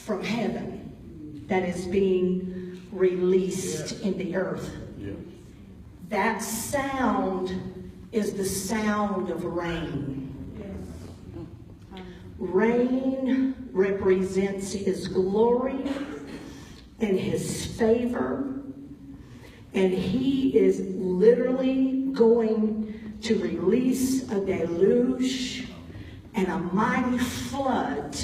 from heaven that is being released in the earth. That sound is the sound of rain. Rain represents His glory and His favor. And He is literally going to release a deluge and a mighty flood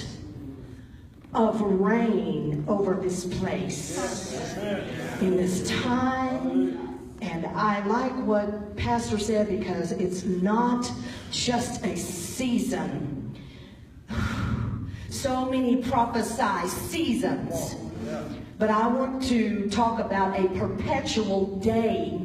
of rain over this place in this time. And I like what Pastor said, because it's not just a season. So many prophesy seasons. But I want to talk about a perpetual day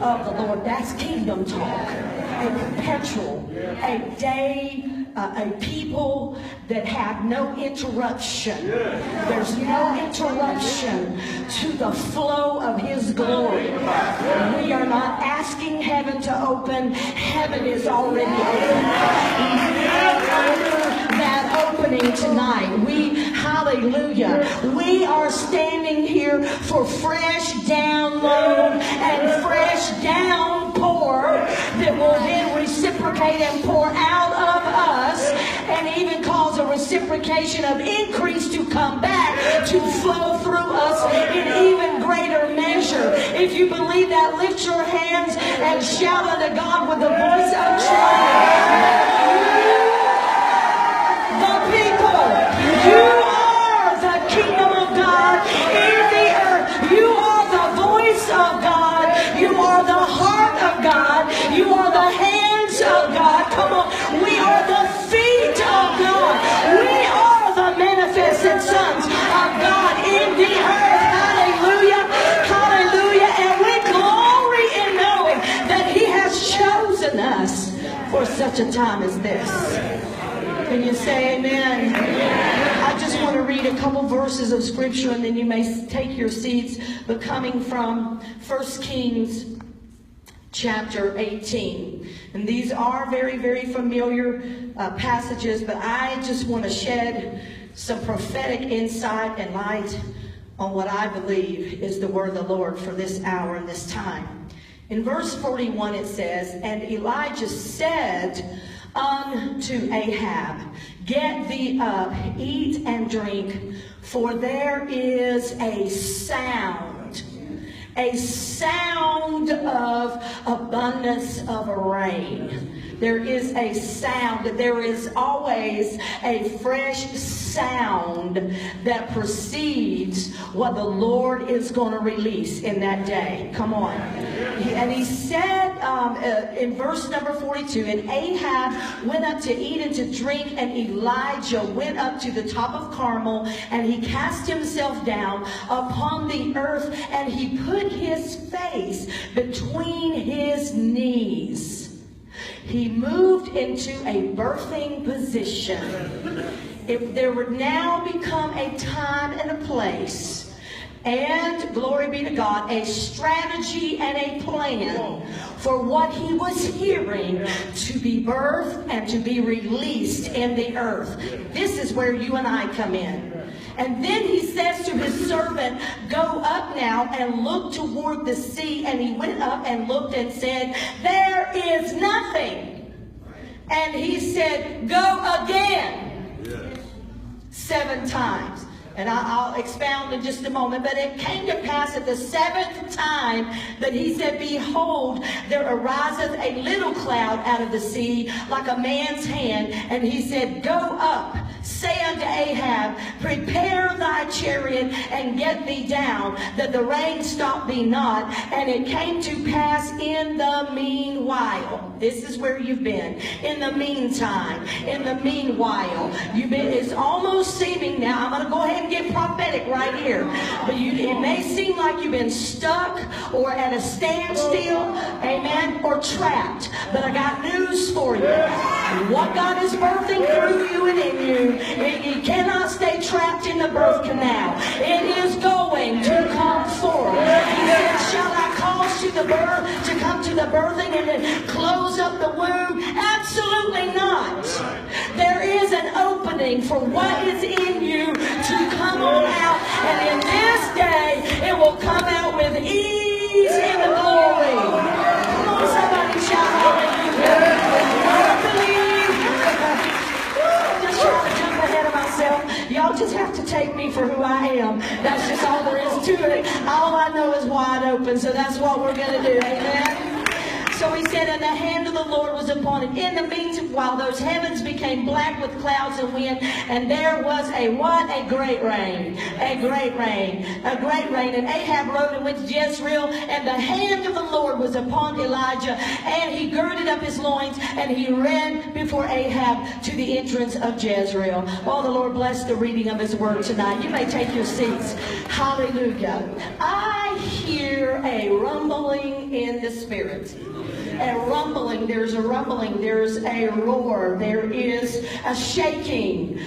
of the Lord. That's kingdom talk. A perpetual, a day, a people that have no interruption. There's no interruption to the flow of His glory. We are not asking heaven to open. Heaven is already open. That opening tonight. Hallelujah. We are standing here for fresh download and fresh downpour that will then reciprocate and pour out of us, and even cause a reciprocation of increase to come back to flow through us in even greater measure. If you believe that, lift your hands and shout unto God with the voice of triumph. You are the kingdom of God in the earth. You are the voice of God. You are the heart of God. You are the hands of God. Come on. We are the feet of God. We are the manifested sons of God in the earth. Hallelujah. Hallelujah. And we glory in knowing that He has chosen us for such a time as this. Can you say amen? I just want to read a couple verses of scripture, and then you may take your seats. But coming from 1 Kings chapter 18. And these are very, very familiar passages, but I just want to shed some prophetic insight and light on what I believe is the word of the Lord for this hour and this time. In verse 41 it says, "And Elijah said unto Ahab, Get thee up, eat and drink, for there is a sound of abundance of rain." There is a sound. There is always a fresh sound that precedes what the Lord is going to release in that day. Come on. And he said in verse number 42, "And Ahab went up to eat and to drink, and Elijah went up to the top of Carmel, and he cast himself down upon the earth, and he put his face between his knees." He moved into a birthing position. If there would now become a time and a place, and glory be to God, a strategy and a plan for what he was hearing to be birthed and to be released in the earth. This is where you and I come in. And then he says to his servant, "Go up now and look toward the sea." And he went up and looked and said, "There is nothing." And he said, "Go again." 7 times. And I'll expound in just a moment. But it came to pass at the 7th time that he said, "Behold, there ariseth a little cloud out of the sea, like a man's hand." And he said, "Go up, say unto Ahab, Prepare thy chariot, and get thee down, that the rain stop thee not." And it came to pass in the meanwhile. This is where you've been. In the meantime, in the meanwhile, you've been. It's almost seeming now. I'm going to go ahead and get prophetic right here. But it may seem like you've been stuck or at a standstill, amen, or trapped. But I got news for you. What God is birthing through you and in you, you cannot stay trapped in the birth canal. It is going to come forth. He said, "Shall I cause to the birth to come to the birthing and then close up the womb?" Absolutely not. There is an opening for what is in you to and ease in the glory. Come on, somebody shout hallelujah. I believe. Just trying to jump ahead of myself. Y'all just have to take me for who I am. That's just all there is to it. All I know is wide open, so that's what we're going to do. Amen. So he said, and the hand of the Lord was upon him. In the meanwhile, those heavens became black with clouds and wind, and there was a what? A great rain. A great rain. A great rain. And Ahab rode and went to Jezreel, and the hand of the Lord was upon Elijah, and he girded up his loins, and he ran before Ahab to the entrance of Jezreel. Oh, the Lord bless the reading of his word tonight. You may take your seats. Hallelujah. I hear a rumbling in the spirit. A rumbling, there's a rumbling, there's a roar, there is a shaking,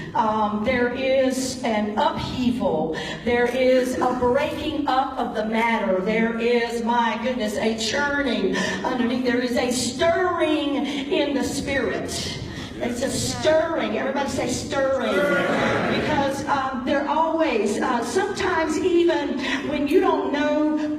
there is an upheaval, there is a breaking up of the matter, there is, my goodness, a churning underneath, there is a stirring in the spirit. It's a stirring. Everybody say stirring. Because they're always, sometimes even when you don't know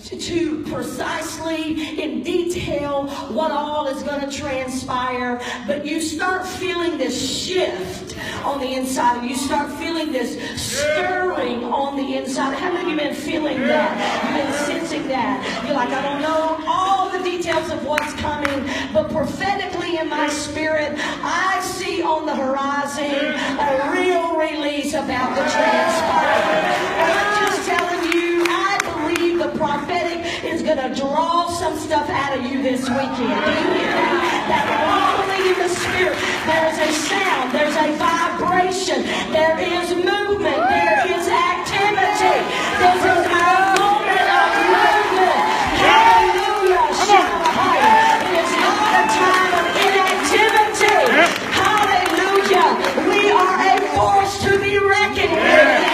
to precisely in detail what all is going to transpire, but you start feeling this shift on the inside of you. You start feeling this stirring on the inside. How many of you have been feeling that? You've been sensing that. You're like, I don't know all the details of what's coming, but prophetically in my spirit, I see on the horizon a real release about to transpire. And I'm just telling you, I believe the prophetic is going to draw some stuff out of you this weekend. Do you hear that? That rumbling in the spirit. There's a sound. There's a vibration. There is movement. There is activity. There's a moment of movement. Hallelujah. It is not a time of inactivity. Hallelujah. We are a force to be reckoned with.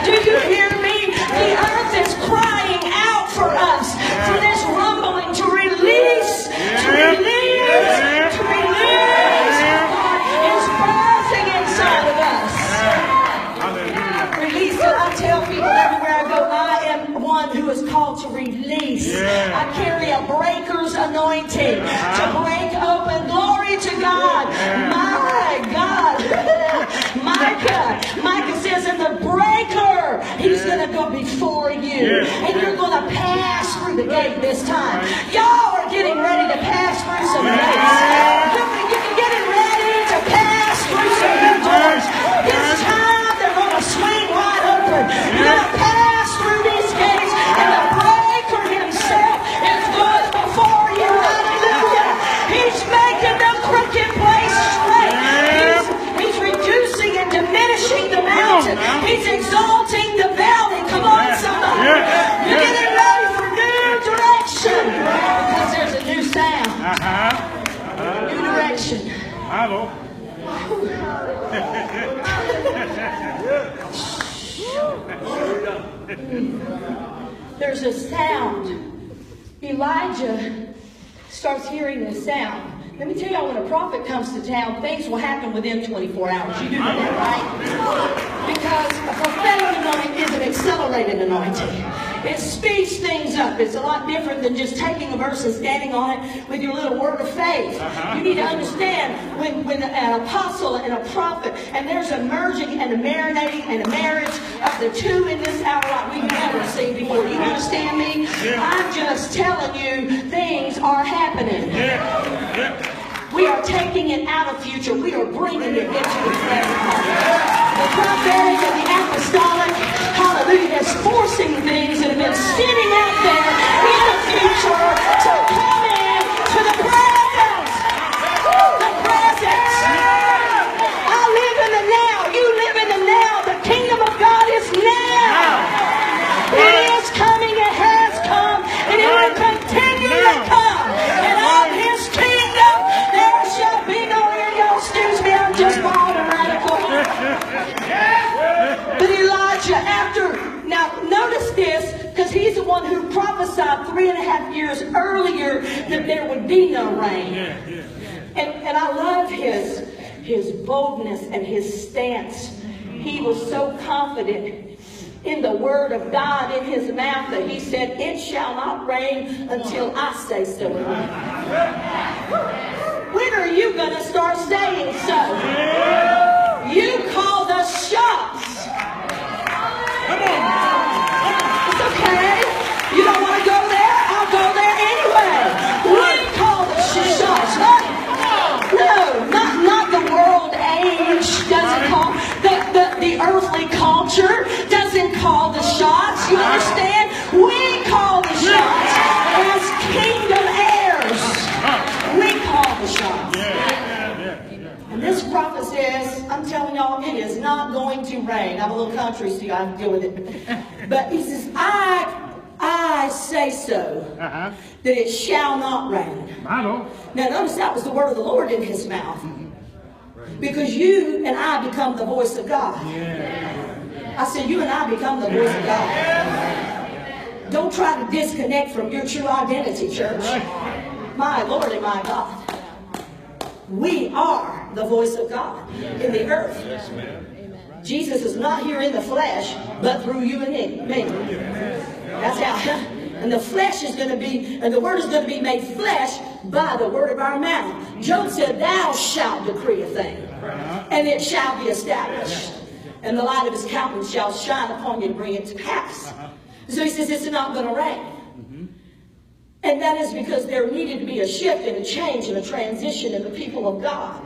Do you hear me? The earth is crying out for us, for this rumbling to release, to release, to release what is birthing inside of us. Release it. I tell people everywhere I go, I am one who is called to release. I carry a breaker's anointing to break open. Glory to God. My God. Micah says, in the breaker, he's going to go before you. And you're going to pass through the gate this time. Y'all are getting ready to pass through some gates. You're getting ready to pass through some new doors. This time they're going to swing wide open. You're going to pass through these gates, and the breaker himself is going before you. Hallelujah. He's making the crooked place straight. He's reducing and diminishing the mountain. He's exalting the valley. Come on, somebody. You're getting ready for new direction, because there's a new sound. New direction. Hello. There's a sound. Elijah starts hearing this sound. Let me tell y'all, when a prophet comes to town, things will happen within 24 hours. You do know that, right? Because a prophetic anointing is an accelerated anointing. It speeds things up. It's a lot different than just taking a verse and standing on it with your little word of faith. You need to understand when an apostle and a prophet, and there's a merging and a marinating and a marriage of the two in this hour like we've never seen before. You understand me? I'm just telling you, things are happening. We are taking it out of future. We are bringing it into the present. The prophetic and the apostolic, hallelujah, is forcing things that have been sitting out there in the future to come in to the present. The present. I live in the now. You live in the now. The kingdom of God is now. It is coming. It has come. And it will continue to come. And of his kingdom there shall be no end. Y'all excuse me, I'm just bald and radical. But Elijah, now notice this, because he's the one who prophesied 3.5 years earlier that there would be no rain. And I love his boldness and his stance. He was so confident in the word of God in his mouth that he said, it shall not rain until I say so. When are you going to start saying so? You call the shots. It's okay. You don't want to go there? I'll go there anyway. We call the shots. No, not the world age doesn't call. The earthly culture doesn't call the shots. You understand? We call the shots as kingdom heirs. We call the shots. And this prophet says, I'm telling y'all, it is not going to rain. I'm a little country, so I have to deal with it. But he says, I say so, that it shall not rain. Now notice that was the word of the Lord in his mouth. Because you and I become the voice of God. I said, you and I become the voice of God. Don't try to disconnect from your true identity, church. My Lord and my God. We are the voice of God in the earth. Jesus is not here in the flesh, but through you and me. That's how. And the flesh is going to be, and the word is going to be made flesh by the word of our mouth. Job said, thou shalt decree a thing, and it shall be established. And the light of his countenance shall shine upon you to bring it to pass. So he says, it's not going to rain. And that is because there needed to be a shift and a change and a transition in the people of God.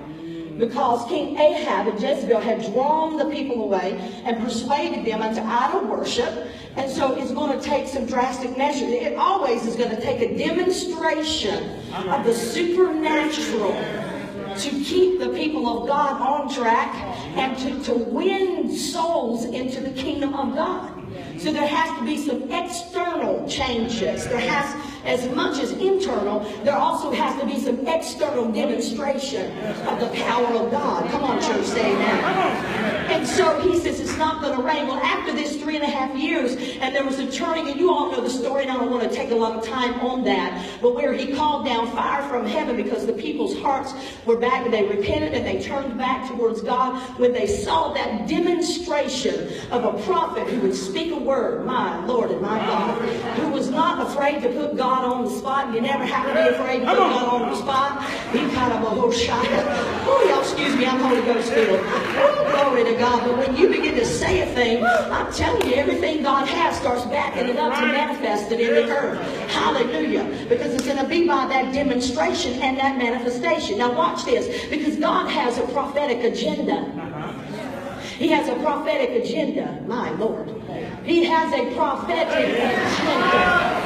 Because King Ahab and Jezebel had drawn the people away and persuaded them unto idol worship. And so it's going to take some drastic measures. It always is going to take a demonstration of the supernatural to keep the people of God on track and to win souls into the kingdom of God. So there has to be some external changes. There has, as much as internal, there also has to be some external demonstration of the power of God. Come on, church, say amen. And so he says it's not going to rain. Well, after this 3.5 years, and there was a turning, and you all know the story, and I don't want to take a lot of time on that, but where he called down fire from heaven because the people's hearts were back, and they repented, and they turned back towards God when they saw that demonstration of a prophet who would speak a word, my Lord and my God, who was not afraid to put God on the spot. And you never have to be afraid to put God on the spot. He kind of a whole shot. Oh, y'all excuse me, I'm Holy Ghost filled. Oh, glory to God. But when you begin to say a thing, I'm telling you, everything God has starts backing it up to manifest it in the earth. Hallelujah. Because it's going to be by that demonstration and that manifestation. Now watch this, because God has a prophetic agenda. He has a prophetic agenda, my Lord. He has a prophetic agenda.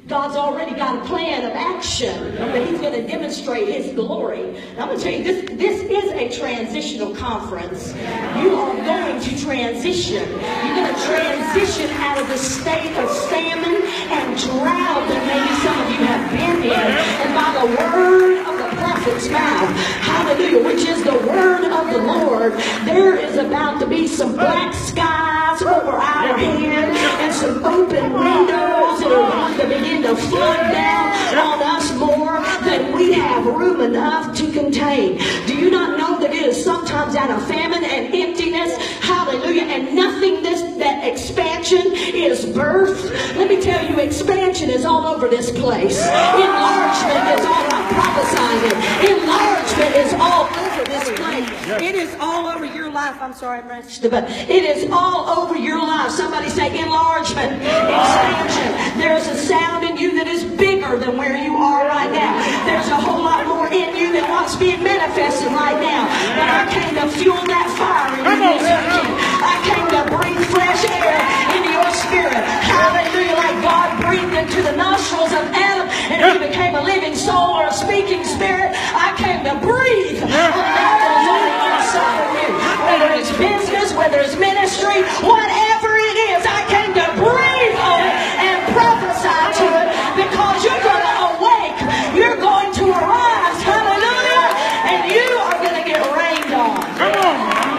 God's already got a plan of action that he's going to demonstrate his glory. And I'm going to tell you, this is a transitional conference. You are going to transition. You're going to transition out of the state of famine and drought that maybe some of you have been in. And by the word of the prophet's mouth, hallelujah, which is the word of the Lord, there is about to be some black skies over our head and some open windows that are going to begin to flood down on us more than we have room enough to contain. Do you not know that it is sometimes out of famine and emptiness, hallelujah, and nothingness that expansion is birthed? Let me tell you, expansion is all over this place. Enlargement is all, I'm prophesying it. Enlargement is all over this place. It is all over your life. I'm sorry, but it is all over your life. Somebody say enlargement, expansion. There's a sound in you that is bigger than where you are right now. There's a whole lot more in you than what's being manifested right now. But I came to fuel that fire in you this weekend. I came to breathe fresh air into your spirit. Hallelujah, like God breathed into the nostrils of Adam and he became a living soul or a speaking spirit. I came to breathe on that is on the inside of you. Whether it's business, whether it's ministry, whatever it is, I came to breathe on it and prophesy to it, because you're going to awake, you're going to arise, hallelujah, and you are going to get rained on. Come on.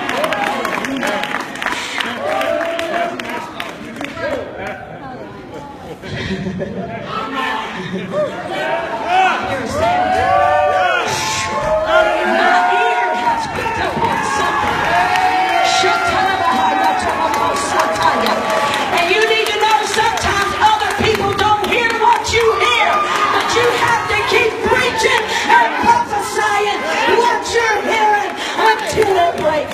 will break.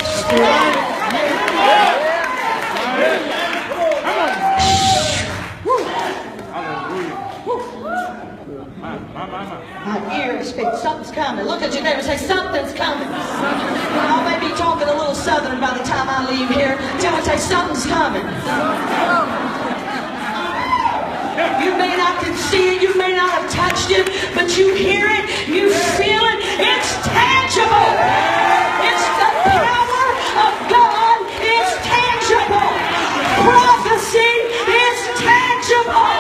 My ears, something's coming. Look at your neighbor and say, something's coming. I may be talking a little southern by the time I leave here. Tell me, say, something's coming. You may not can see it, you may not have touched it, but you hear it, you feel it. It's tangible. It's the power of God. It's tangible. Prophecy is tangible.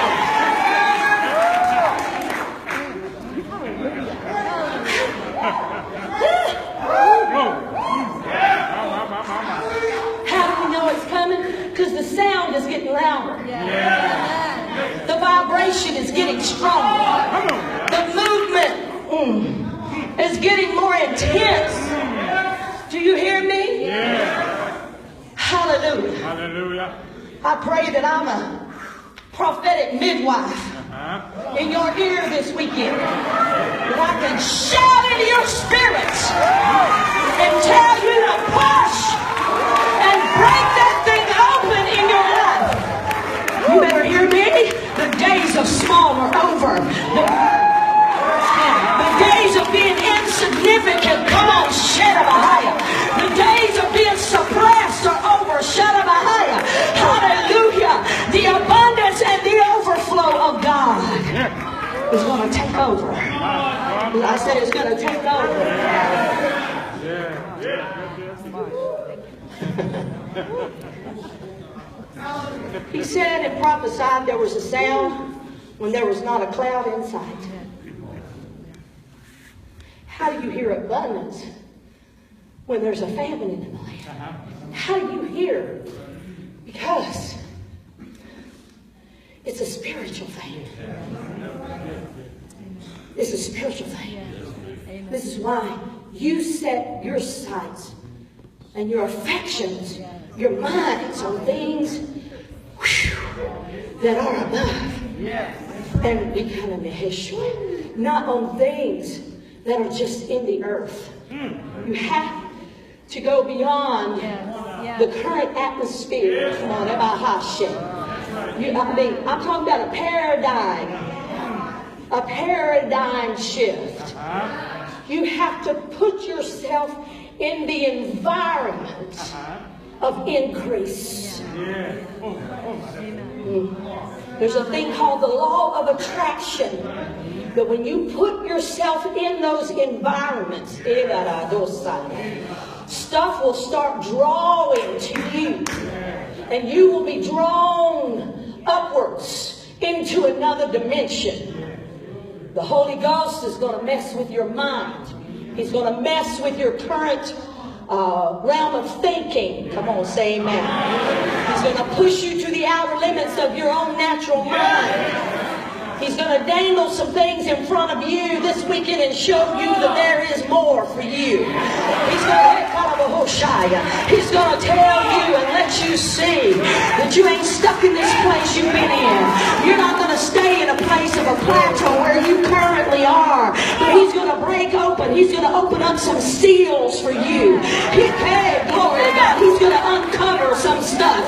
How do we know it's coming? Because the sound is getting louder. The vibration is getting stronger. The movement is getting more intense. Do you hear me? Hallelujah. Hallelujah. I pray that I'm a prophetic midwife in your ear this weekend. That I can shout into your spirits and tell you to push and break that thing open in your life. You better hear me. The days of small are over. The days of being insignificant, come on, Shedabahaya. The days of being suppressed are over, Shedabahaya. Hallelujah. The abundance and the overflow of God is going to take over. I said it's going to take over. He said and prophesied there was a sound when there was not a cloud in sight. How do you hear abundance when there's a famine in the land? How do you hear? Because it's a spiritual thing. It's a spiritual thing. This is why you set your sights and your affections, your minds on things that are above. And not on things that are just in the earth. You have to go beyond the current atmosphere. Come on, I'm talking about a paradigm shift. You have to put yourself in the environment of increase. There's a thing called the law of attraction. That when you put yourself in those environments, stuff will start drawing to you. And you will be drawn upwards into another dimension. The Holy Ghost is going to mess with your mind. He's going to mess with your current realm of thinking. Come on, say amen. He's going to push you to the outer limits of your own natural mind. He's going to dangle some things in front of you this weekend and show you that there is more for you. He's going to tell you and let you see that you ain't stuck in this place you've been in. You're not going to stay in a place of a plateau where you currently are. But He's going to break open. He's going to open up some seals for you. Hey, glory to God. He's going to uncover some stuff.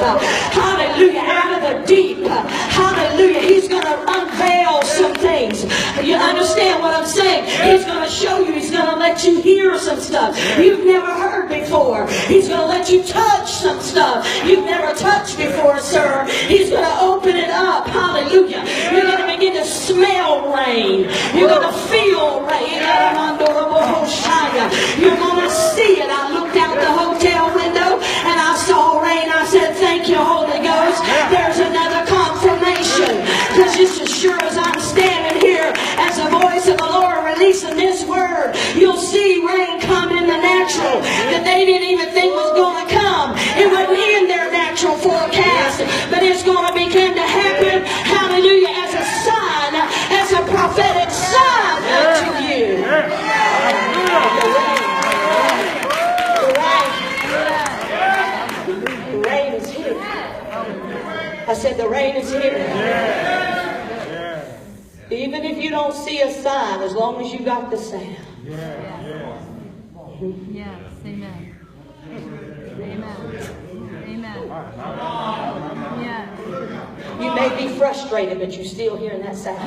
Hallelujah. Out of the deep. Hallelujah. He's going to unveil some things. You understand what I'm saying? He's going to show you. He's going to let you hear some stuff you've never heard before. He's going to let you touch some stuff you've never touched before, sir. He's going to open it up. Hallelujah. You're going to begin to smell rain. You're going to feel rain. You're going to see it. I looked out the hotel window and I saw rain. I said, thank you, Holy Ghost. There's another confirmation. Because just as sure as I'm standing here as the voice of the Lord releasing this word, you'll see rain come in the natural that they didn't even think was going to come. It wasn't in their natural forecast, but it's going to begin to happen, hallelujah, as a sign, as a prophetic sign to you. The rain is here. I said the rain is here. Even if you don't see a sign, as long as you got the sound. Yes, amen. You may be frustrated, but you're still hearing that sound.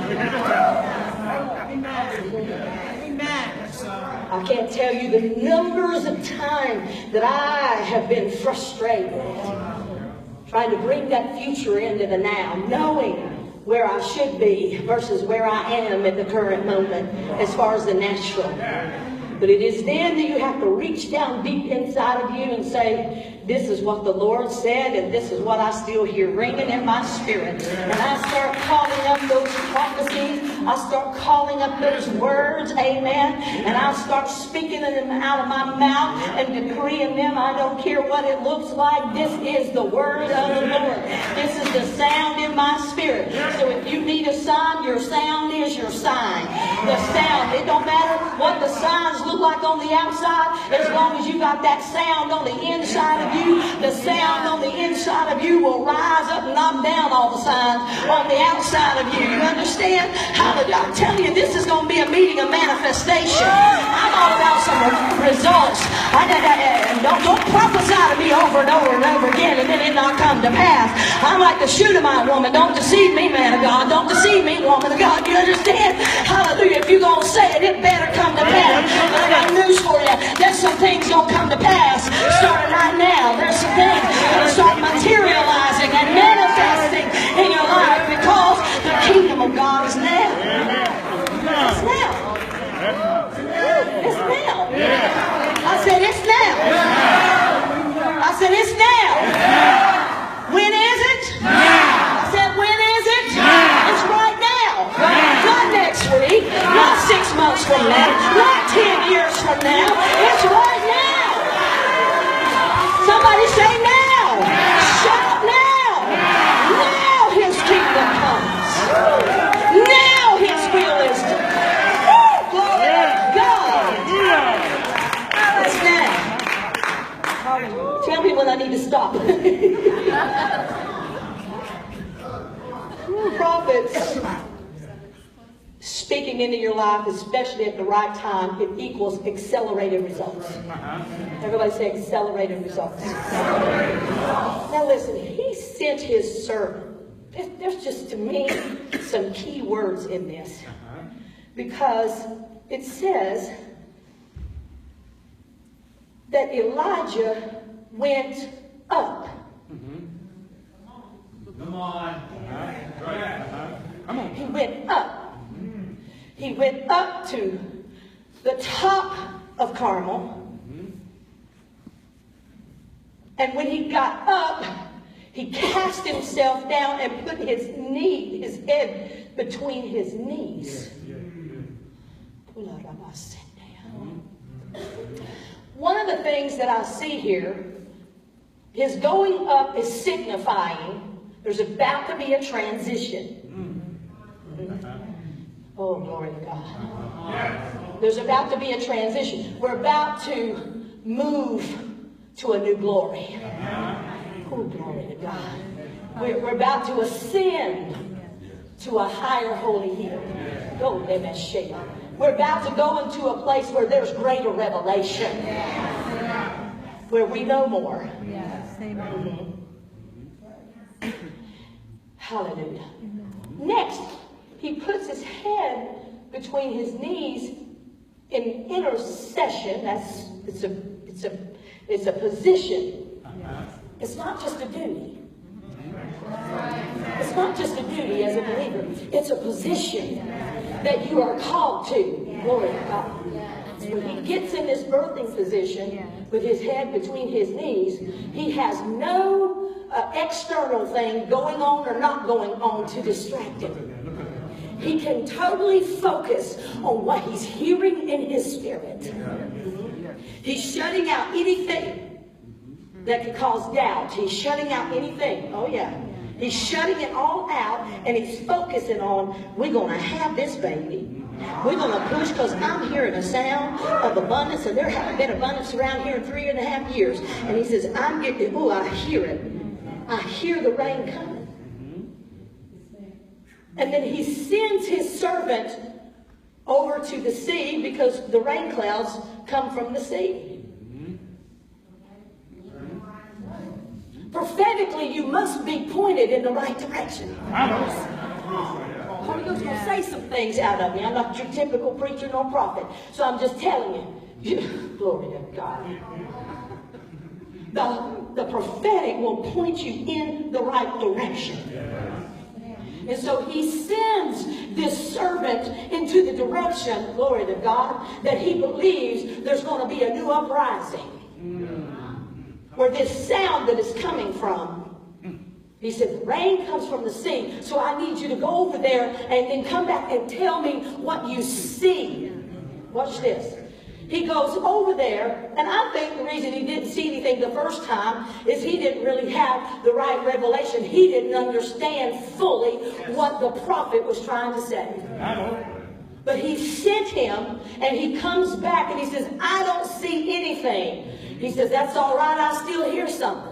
I can't tell you the numbers of times that I have been frustrated trying to bring that future into the now, knowing where I should be versus where I am at the current moment as far as the natural. But it is then that you have to reach down deep inside of you and say, this is what the Lord said, and this is what I still hear ringing in my spirit. And I start calling up those prophecies. I start calling up those words, amen. And I start speaking them out of my mouth and decreeing them. I don't care what it looks like. This is the word of the Lord. This is the sound in my spirit. So if you need a sign, your sound is your sign. The sound, it don't matter what the signs look like on the outside, as long as you got that sound on the inside of you, the sound on the inside of you will rise up and knock down all the signs on the outside of you. You understand? Hallelujah. I'm telling you, this is going to be a meeting of manifestation. I'm all about some results. Don't prophesy to me over and over and over again and then it not come to pass. I'm like the Shunammite woman. Don't deceive me, man of God. Don't deceive me, woman of God. You understand? Hallelujah. If you're going to say it, it better come to pass. I got news for you. There's some things going to come to pass starting right now. There's some things that start materializing and manifesting in your life because the kingdom of God is now. It's now. It's now. I said it's now. I said it's now. When is it? I said when is it? It's right now. Not next week. Not 6 months from now. Not 10 years from now. It's right now. Somebody say now. Shout now. Now his kingdom comes. Now his will is done. Glory to God. It's now. Tell me when I need to stop. Prophets speaking into your life, especially at the right time, it equals accelerated results. Everybody say accelerated results. Now listen, he sent his servant. There's just, to me, some key words in this. Because it says that Elijah went up. Come on. Come on. He went up. He went up to the top of Carmel. And when he got up, he cast himself down and put his head between his knees. One of the things that I see here, his going up is signifying there's about to be a transition. Oh, glory to God. There's about to be a transition. We're about to move to a new glory. Oh, glory to God. We're about to ascend to a higher holy hill. Oh, we're about to go into a place where there's greater revelation. Where we know more. Yes, amen. Hallelujah. Next, he puts his head between his knees in intercession. It's a position. It's not just a duty. It's not just a duty as a believer. It's a position that you are called to. Glory to God. When he gets in this birthing position with his head between his knees, he has no external thing going on or not going on to distract him. He can totally focus on what he's hearing in his spirit. He's shutting out anything that could cause doubt. He's shutting out anything. Oh yeah. He's shutting it all out and he's focusing on, we're going to have this baby. We're going to push because I'm hearing a sound of abundance, and there haven't been abundance around here in 3.5 years. And he says, I'm getting, oh, I hear it. I hear the rain coming. And then he sends his servant over to the sea because the rain clouds come from the sea. prophetically, you must be pointed in the right direction. I know. Holy Ghost will say some things out of me. I'm not your typical preacher nor prophet. So I'm just telling you. Glory to God. The prophetic will point you in the right direction. And so he sends this servant into the direction, glory to God, that he believes there's going to be a new uprising. Where this sound that is coming from. He said, the rain comes from the sea, so I need you to go over there and then come back and tell me what you see. Watch this. He goes over there, and I think the reason he didn't see anything the first time is he didn't really have the right revelation. He didn't understand fully what the prophet was trying to say. But he sent him, and he comes back, and he says, I don't see anything. He says, that's all right, I still hear something.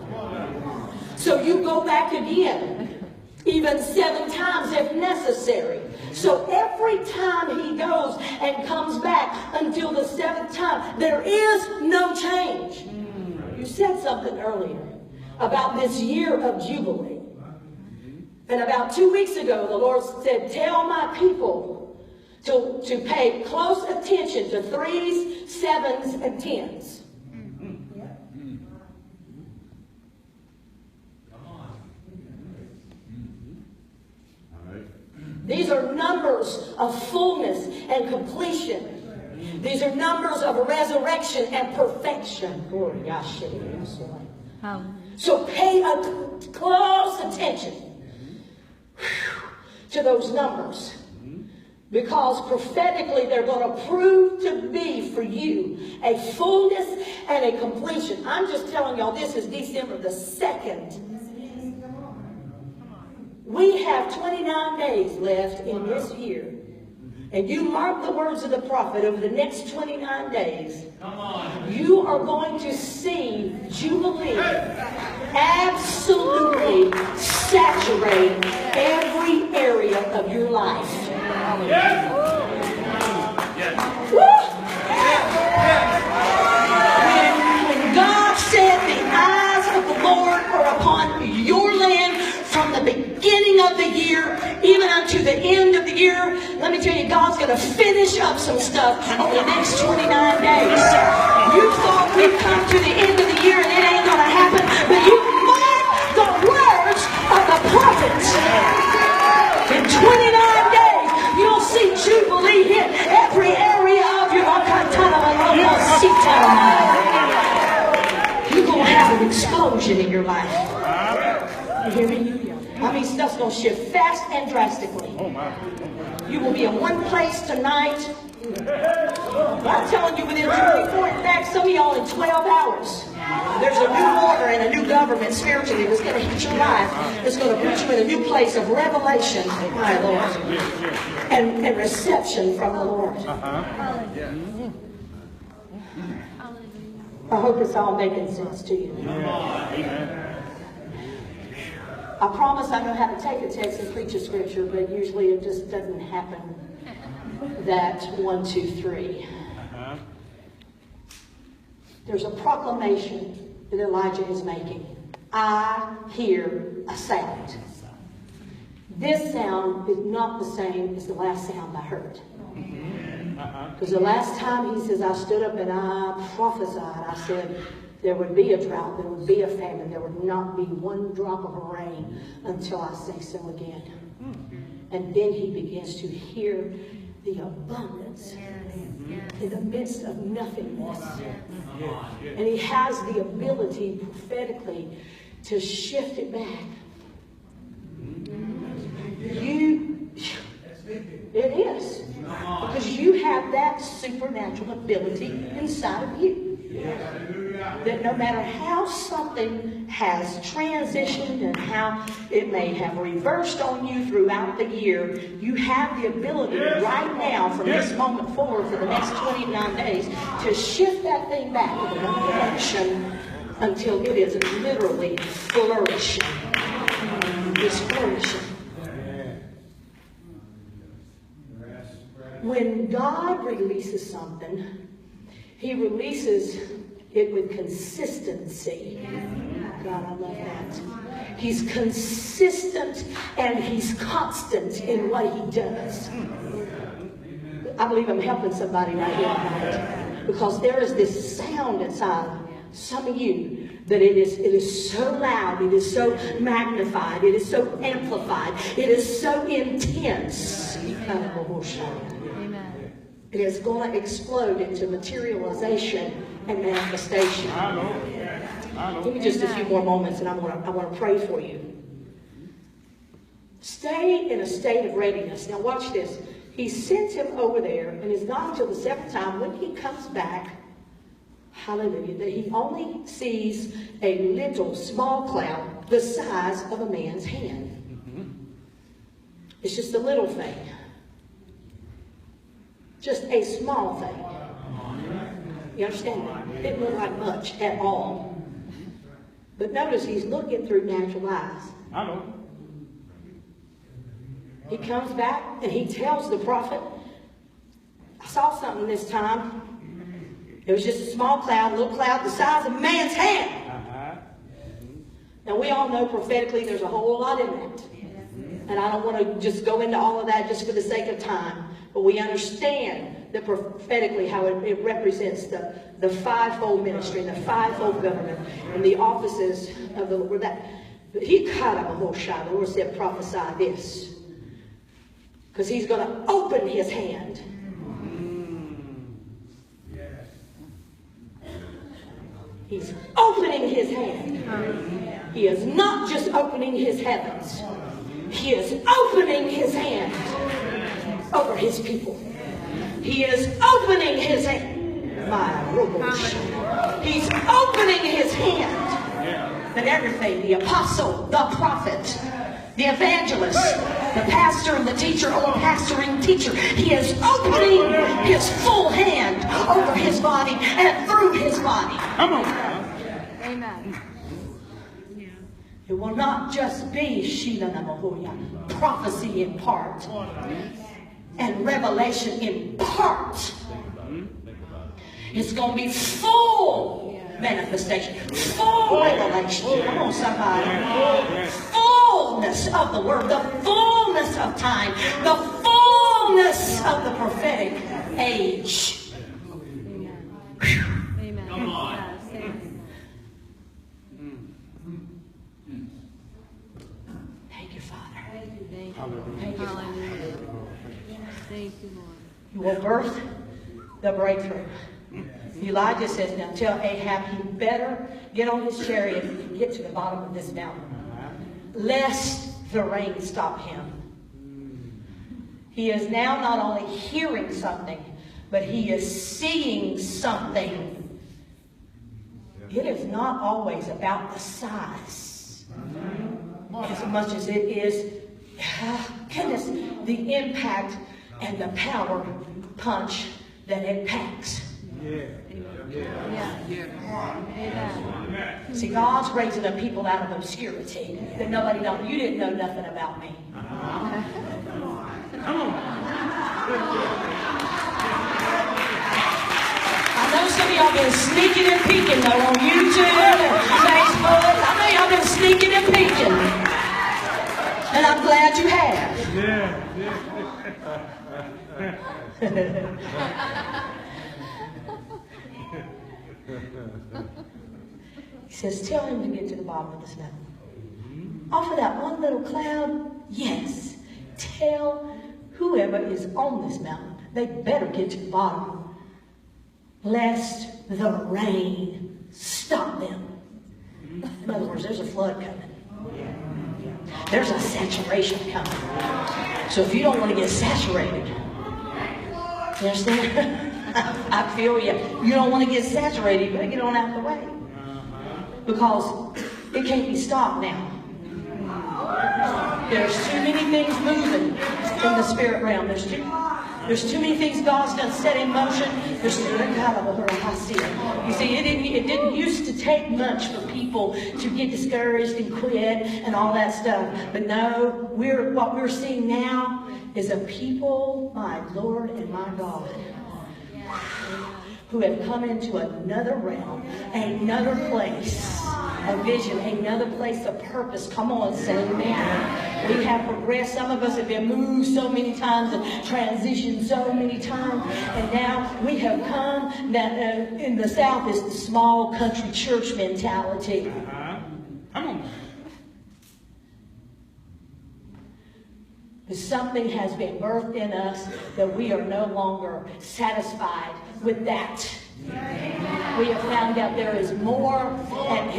So you go back again, even 7 times if necessary. So every time he goes and comes back until the 7th time, there is no change. You said something earlier about this year of Jubilee. And about 2 weeks ago, the Lord said, tell my people to pay close attention to 3s, 7s, and 10s. These are numbers of fullness and completion. These are numbers of resurrection and perfection. So pay close attention to those numbers. Because prophetically they're going to prove to be for you a fullness and a completion. I'm just telling y'all, this is December the 2nd. We have 29 days left in this year. And you mark the words of the prophet, over the next 29 days, you are going to see Jubilee absolutely saturate every area of your life. When God said the eyes of the Lord are upon your land, from the beginning of the year, even unto the end of the year, let me tell you, God's going to finish up some stuff over the next 29 days. You thought we'd come to the end of the year and it ain't going to happen, but you mark the words of the prophets. In 29 days, you'll see Jubilee hit every area of your life. You're going to have an explosion in your life. You hear me? I mean, stuff's going to shift fast and drastically. You will be in one place tonight. I'm telling you, within 24, in fact, some of y'all in 12 hours, there's a new order and a new government spiritually that's going to hit your life. That's going to put you in a new place of revelation, my Lord, and reception from the Lord. I hope it's all making sense to you. I promise I know how to take a text and preach a scripture, but usually it just doesn't happen that 1, 2, 3. There's a proclamation that Elijah is making. I hear a sound. This sound is not the same as the last sound I heard. Because the last time he says, I stood up and I prophesied, I said, there would be a drought, there would be a famine, there would not be one drop of rain until I say so again. And then he begins to hear the abundance in the midst of nothingness. And he has the ability prophetically to shift it back. It is. Because you have that supernatural ability inside of you. That no matter how something has transitioned and how it may have reversed on you throughout the year, you have the ability right now, from this moment forward for the next 29 days, to shift that thing back in another direction until it is literally flourishing. It's flourishing. When God releases something, he releases it with consistency. God, I love that. He's consistent and he's constant in what he does. I believe I'm helping somebody right here tonight, because there is this sound inside some of you that it is so loud, it is so magnified, it is so amplified, it is so intense. Amen. It is going to explode into materialization and manifestation. Give me just a few more moments and I want to pray for you. Stay in a state of readiness. Now watch this. He sends him over there and is not until the seventh time when he comes back, hallelujah, that he only sees a little small cloud the size of a man's hand. It's just a little thing. Just a small thing. You understand that? It didn't look like much at all. But notice he's looking through natural eyes. I know. He comes back and he tells the prophet, I saw something this time. It was just a small cloud, a little cloud the size of a man's hand. Now we all know prophetically there's a whole lot in that. And I don't want to just go into all of that just for the sake of time. But we understand that prophetically how it represents the fivefold ministry and the fivefold government and the offices of the Lord. The Lord said, prophesy this. Because he's going to open his hand. He's opening his hand. He is not just opening his heavens. He is opening his hand over his people. He is opening his hand. He's opening his hand. That everything, the apostle, the prophet, the evangelist, the pastor and the teacher, or the pastoring teacher, he is opening his full hand over his body and through his body. Come on. Amen. It will not just be prophecy in part and revelation in part. It's going to be full manifestation, full revelation. Come on, somebody. Fullness of the word, the fullness of time, the fullness of the prophetic age. Amen. Amen. Come on. Yes, amen. Thank you, Father. Thank you. Thank you, Father. Hallelujah. Thank you, Lord. You will birth the breakthrough. Elijah says, now tell Ahab he better get on his chariot and get to the bottom of this mountain, lest the rain stop him. He is now not only hearing something, but he is seeing something. It is not always about the size as much as it is, goodness, the impact and the power punch that it packs. Amen. See, God's raising up people out of obscurity that nobody knows. You didn't know nothing about me. I know some of y'all been sneaking and peeking though on YouTube and Facebook. I know y'all been sneaking and peeking. And I'm glad you have. He says, tell him to get to the bottom of this mountain. Off of that one little cloud, yes. Tell whoever is on this mountain, they better get to the bottom, lest the rain stop them. In other words, there's a flood coming. There's a saturation coming. So if you don't want to get saturated, you understand? I feel you. You don't want to get saturated, you better get on out of the way. Because it can't be stopped now. There's too many things moving in the spirit realm. There's too many things God's done set in motion. You see, it didn't used to take much for people to get discouraged and quit and all that stuff. But no, what we're seeing now is a people, my Lord and my God, who have come into another realm, another place of vision, another place of purpose. Come on, say amen. We have progressed. Some of us have been moved so many times and transitioned so many times. And now we have come that in the South is the small country church mentality. Come on. But something has been birthed in us that we are no longer satisfied with that. We have found out there is more, and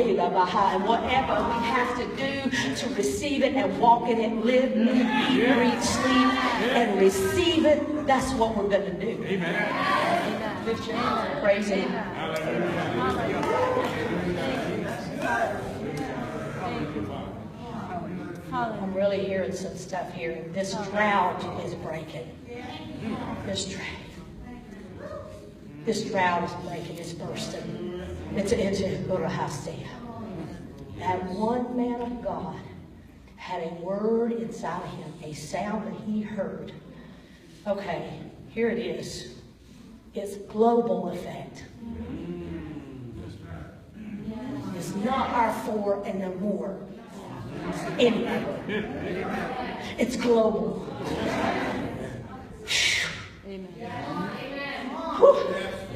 whatever we have to do to receive it and walk in it, live, move, eat, breathe, sleep, and receive it, that's what we're going to do. Amen. Lift your hands and praise Him. I'm really hearing some stuff here. This drought is breaking. This drought is breaking. It's bursting. It's Burahastia. That one man of God had a word inside of him, a sound that he heard. Okay, here it is. It's global effect. It's not our four and no more. Anyway, it's global. Whew.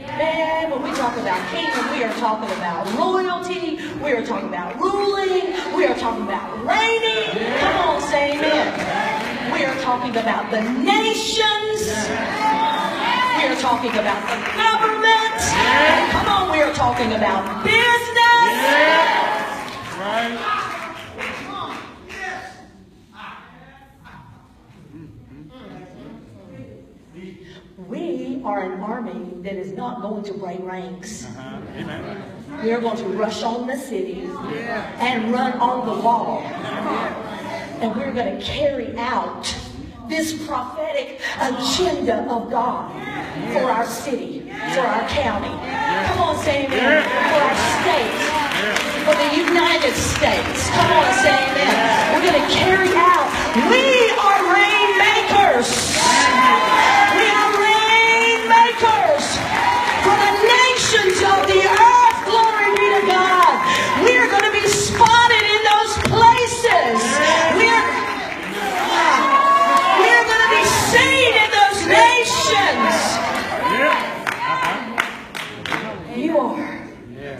Man, when we talk about kingdom, we are talking about royalty, we are talking about ruling, we are talking about reigning. Come on, say amen. We are talking about the nations. We are talking about the government. Come on, we are talking about business. Right. We are an army that is not going to break ranks. Amen. We are going to rush on the city and run on the wall. And we're going to carry out this prophetic agenda of God for our city, for our county. Come on, say amen. For our state, for the United States. Come on, say amen. We're going to carry out. We are rainmakers. We are rainmakers for the nations of the earth. Glory be to God. We are going to be spotted in those places. We are going to be seen in those nations. You are.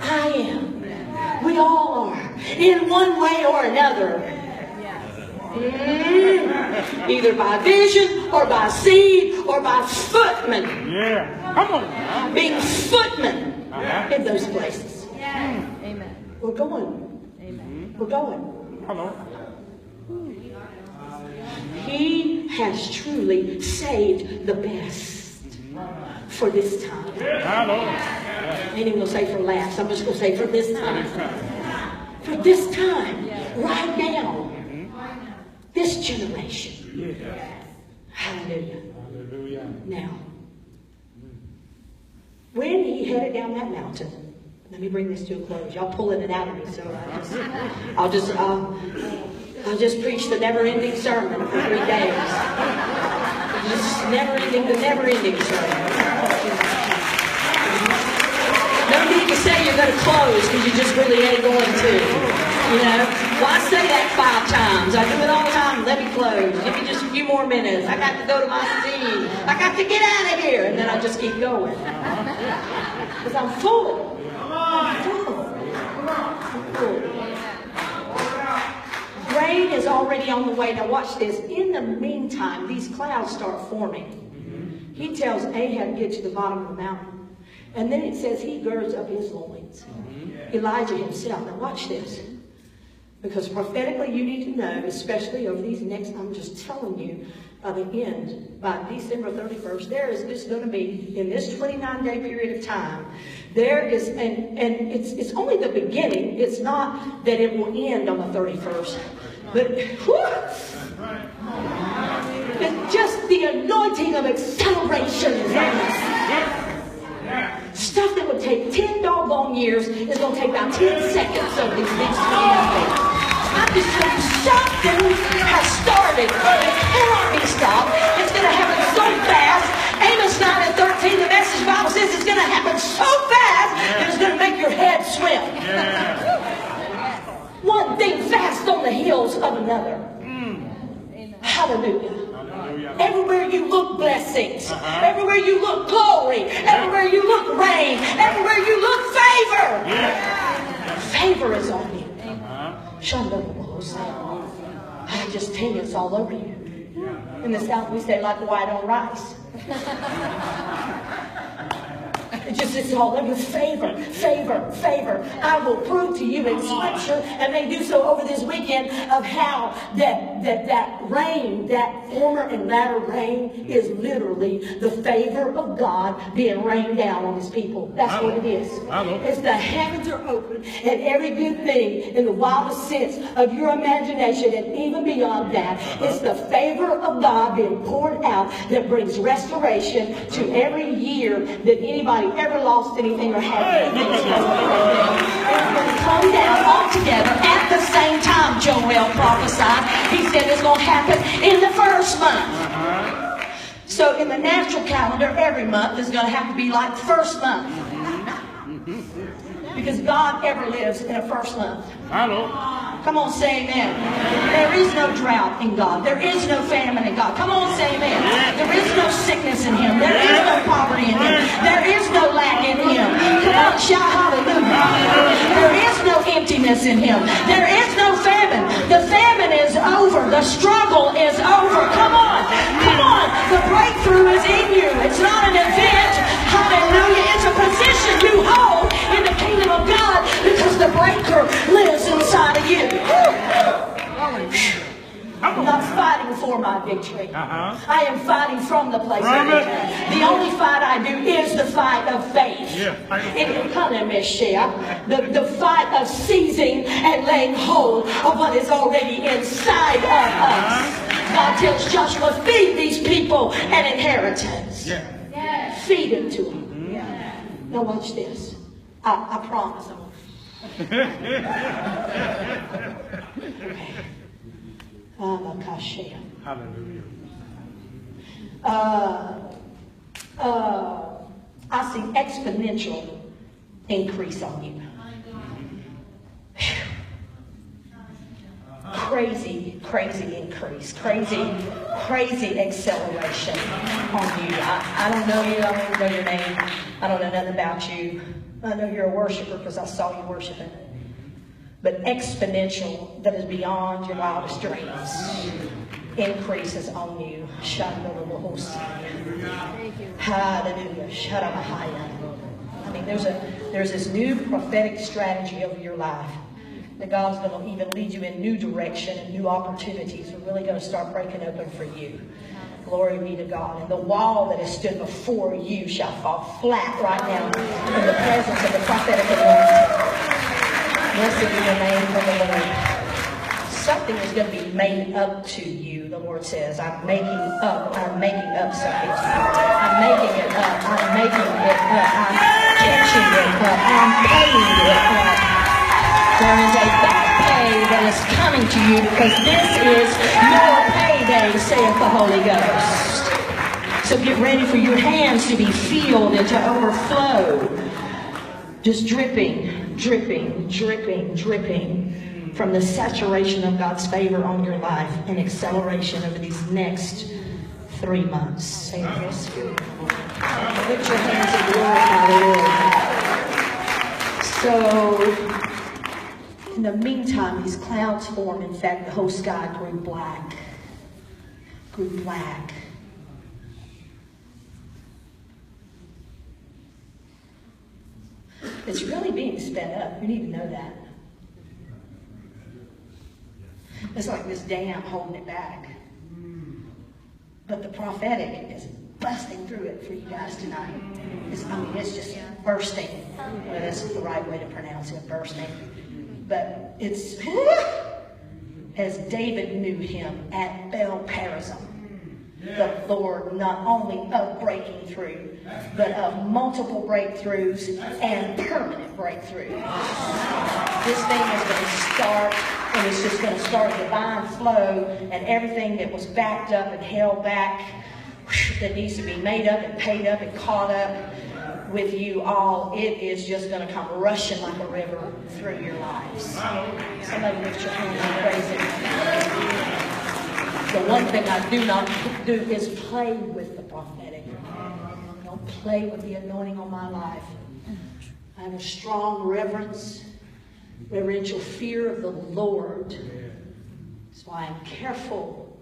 I am. We all are. In one way or another. Either by vision or by seed or by footmen. Yeah. Come on. Being footmen in those places. Amen. We're going. Amen. We're going. Hello. He has truly saved the best for this time. Hello. I ain't even going to say for last. I'm just going to say for this time. For this time. Right now. This generation. Hallelujah. Hallelujah. Now, when he headed down that mountain, let me bring this to a close. Y'all pulling it out of me, so I'll just preach the never-ending sermon for 3 days. Just the never-ending sermon. No need to say you're going to close because you just really ain't going to. You know, why say that 5 times? I do it all the time. Let me close. Give me just a few more minutes. I got to go to my seat. I got to get out of here. And then I just keep going. Because I'm full. I'm full. Rain is already on the way. Now watch this. In the meantime, these clouds start forming. He tells Ahab to get to the bottom of the mountain. And then it says he girds up his loins. Elijah himself. Now watch this. Because prophetically you need to know, especially over these next, I'm just telling you, by the end, by December 31st, there is just going to be, in this 29-day period of time, there is, and it's only the beginning. It's not that it will end on the 31st. But, it's just the anointing of acceleration is on us. Stuff that would take 10 doggone years is going to take about 10 seconds over these next 29 days. I'm just telling you, something has started. It cannot be stopped. It's going to happen so fast. Amos 9 and 13, the Message Bible says it's going to happen so fast that it's going to make your head swim. heels of another. Hallelujah. Hallelujah. Everywhere you look, blessings. Everywhere you look, glory. Everywhere you look, rain. Everywhere you look, favor. Favor is on you. I just tell you, it's all over you. In the South, we say like white on rice. It's all over. Favor, favor, favor. I will prove to you in Scripture, and may do so over this weekend, of how that rain, that former and latter rain, is literally the favor of God being rained down on His people. That's what it is. It's the heavens are open, and every good thing in the wildest sense of your imagination, and even beyond that, it's the favor of God being poured out that brings restoration to every year that anybody ever lost anything or had anything. It's going to come down all together at the same time. Joel prophesied. He said it's going to happen in the first month. So in the natural calendar, every month is going to have to be like the first month. Because God ever lives in a first month. Hello. Come on, say amen. There is no drought in God. There is no famine in God. Come on, say amen. There is no sickness in Him. There is no poverty in Him. There is no lack in Him. Come on, shout hallelujah. There is no emptiness in Him. There is no famine. The famine is over. The struggle is over. Come on. Come on. The breakthrough is in you. It's not an event. Hallelujah. It's a position you hold in the kingdom of God, because the breaker lives inside of you. I'm not fighting for my victory. I am fighting from the place of victory. The only fight I do is the fight of faith. The fight of seizing and laying hold of what is already inside of us. God tells Joshua, feed these people an inheritance. Feed it to them. Now watch this. I promise them. Hallelujah. I see exponential increase on you. Crazy, crazy increase. Crazy acceleration on you. I don't know you. I don't even know your name. I don't know nothing about you. I know you're a worshiper because I saw you worshiping. But exponential, that is beyond your wildest dreams, increases on you. Hallelujah. I mean, there's this new prophetic strategy over your life. That God's going to even lead you in new direction and new opportunities are really going to start breaking open for you. Glory be to God. And the wall that has stood before you shall fall flat right now in the presence of the prophetic anointing. Blessed be the name of the Lord. Something is going to be made up to you, the Lord says. I'm making up something. I'm making it up. I'm making it up. I'm catching it up. I'm paying it up. There is a back pay that is coming to you, because this is your payday, saith the Holy Ghost. So get ready for your hands to be filled and to overflow. Just dripping, dripping, dripping, dripping from the saturation of God's favor on your life and acceleration over these next 3 months. Say this. Lift your hands and glorify the Lord. So, in the meantime, these clouds formed. In fact, the whole sky grew black. Grew black. It's really being sped up. You need to know that. It's like this dam holding it back. But the prophetic is busting through it for you guys tonight. It's just bursting. Well, that's the right way to pronounce it, bursting. But it's, as David knew him at Baal-perazim, the Lord not only of breaking through, but of multiple breakthroughs and permanent breakthroughs. This thing is going to start, and it's just going to start divine flow, and everything that was backed up and held back, that needs to be made up and paid up and caught up with you all, it is just going to come rushing like a river through your lives. Somebody lift your hands and praise Him. The one thing I do not do is play with the prophetic. Don't play with the anointing on my life. I have a strong reverential fear of the Lord. That's why I'm careful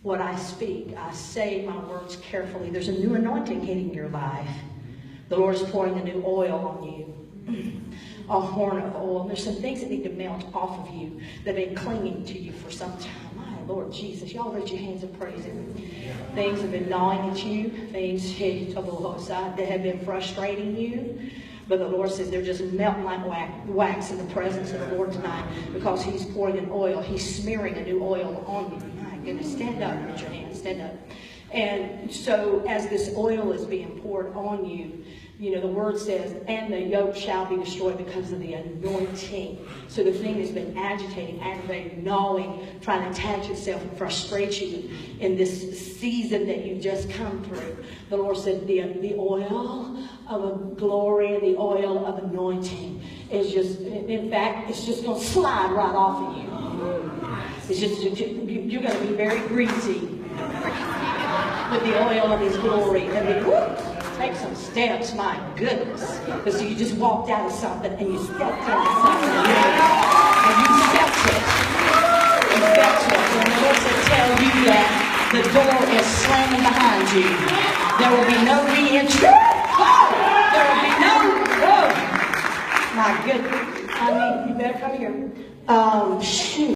what I speak. I say my words carefully. There's a new anointing hitting your life. The Lord is pouring a new oil on you. A horn of oil. And there's some things that need to melt off of you that have been clinging to you for some time. My Lord Jesus. Y'all raise your hands and praise Him. Things have been gnawing at you. Things that have been frustrating you. But the Lord says they're just melting like wax in the presence of the Lord tonight because He's pouring an oil. He's smearing a new oil on you. My goodness. Stand up. Put your hands. Stand up. And so as this oil is being poured on you, you know, the word says, and the yoke shall be destroyed because of the anointing. So the thing that's been agitating, aggravating, gnawing, trying to attach itself and frustrate you in this season that you've just come through. The Lord said the oil of glory and the oil of anointing is just, in fact, it's just going to slide right off of you. It's just, you're going to be very greasy with the oil of His glory. Take some steps, my goodness. But so you just walked out of something and you stepped into something new. And you stepped it. You stepped it. And the Lord said, tell you that the door is slamming behind you. There will be no re-entry. There will be no, my goodness. I mean, you better come here. Shoot.